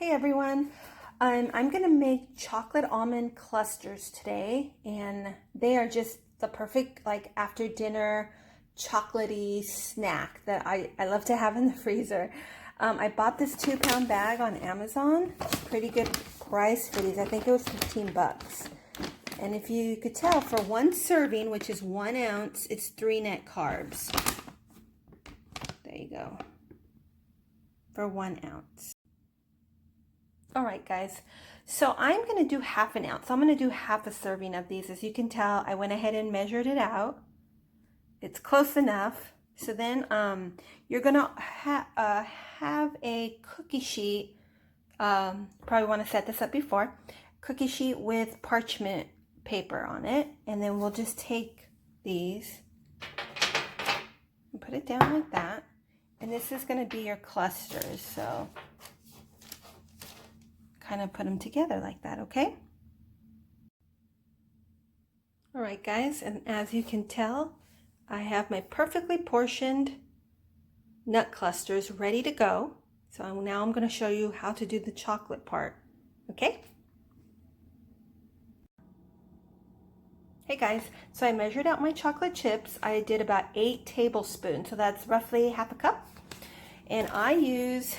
Hey everyone, I'm gonna make chocolate almond clusters today, and they are just the perfect after dinner chocolatey snack that I love to have in the freezer. I bought this 2-pound bag on Amazon. Pretty good price for these. I think it was 15 bucks. And if you could tell, for one serving, which is 1 ounce, it's 3 net carbs. There you go. For 1 ounce. All right, guys, so I'm going to do half an ounce. I'm going to do half a serving of these. As you can tell, I went ahead and measured it out. It's close enough. So then you're going to have a cookie sheet. Probably want to set this up before. Cookie sheet with parchment paper on it. And then we'll just take these and put it down like that. And this is going to be your clusters. So kind of put them together like that, okay? All right, guys, and as you can tell, I have my perfectly portioned nut clusters ready to go. So now I'm going to show you how to do the chocolate part, okay? Hey guys, so I measured out my chocolate chips. I did about 8 tablespoons, so that's roughly half a cup. And I use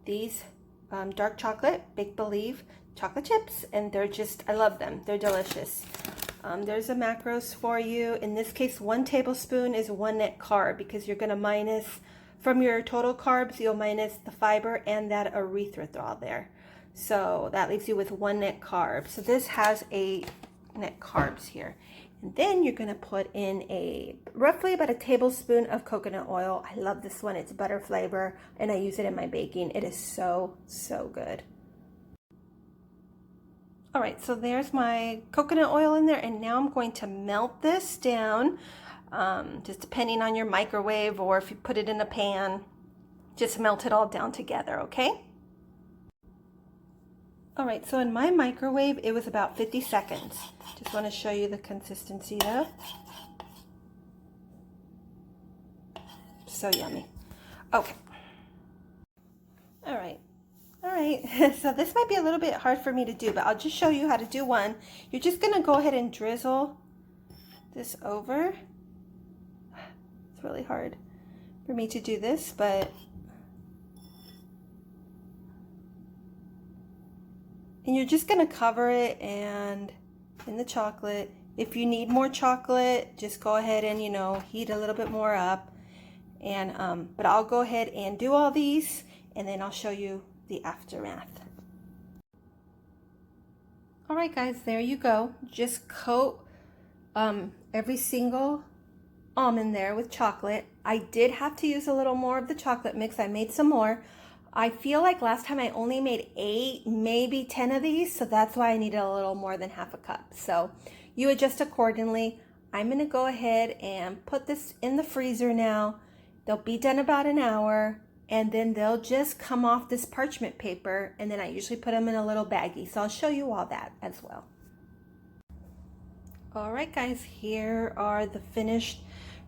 these dark chocolate, Make Believe chocolate chips, and they're just, I love them. They're delicious. There's the macros for you. In this case, 1 tablespoon is 1 net carb, because you're going to minus from your total carbs, you'll minus the fiber and that erythritol there. So that leaves you with 1 net carb. So this has 8 net carbs here. And then you're going to put in roughly about a tablespoon of coconut oil. I love this one. It's butter flavor, and I use it in my baking. It is so, so good. All right, so there's my coconut oil in there, and now I'm going to melt this down, just depending on your microwave, or if you put it in a pan, just melt it all down together, okay? All right, so in my microwave, it was about 50 seconds. Just want to show you the consistency though. So yummy. Okay. All right. So this might be a little bit hard for me to do, but I'll just show you how to do one. You're just going to go ahead and drizzle this over. It's really hard for me to do this, but and you're just going to cover it and in the chocolate. If you need more chocolate, just go ahead and, heat a little bit more up. And but I'll go ahead and do all these, and then I'll show you the aftermath. All right, guys, there you go. Just coat every single almond there with chocolate. I did have to use a little more of the chocolate mix. I made some more. I feel like last time I only made 8, maybe 10 of these, so that's why I needed a little more than half a cup. So you adjust accordingly. I'm gonna go ahead and put this in the freezer now. They'll be done about an hour, and then they'll just come off this parchment paper, and then I usually put them in a little baggie. So I'll show you all that as well. All right, guys, here are the finished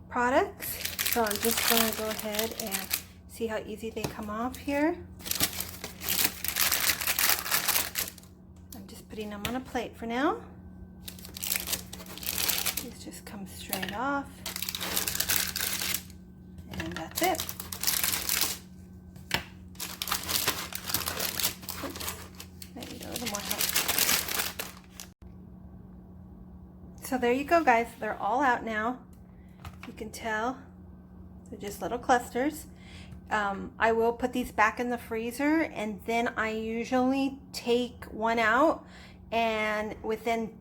products. So I'm just gonna go ahead and see how easy they come off here. I'm just putting them on a plate for now. These just come straight off. And that's it. Oops. There you go, a little more help. So there you go, guys. They're all out now. You can tell they're just little clusters. I will put these back in the freezer, and then I usually take one out, and within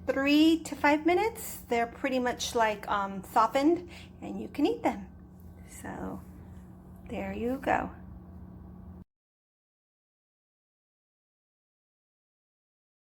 3 to 5 minutes, they're pretty much like softened, and you can eat them. So there you go.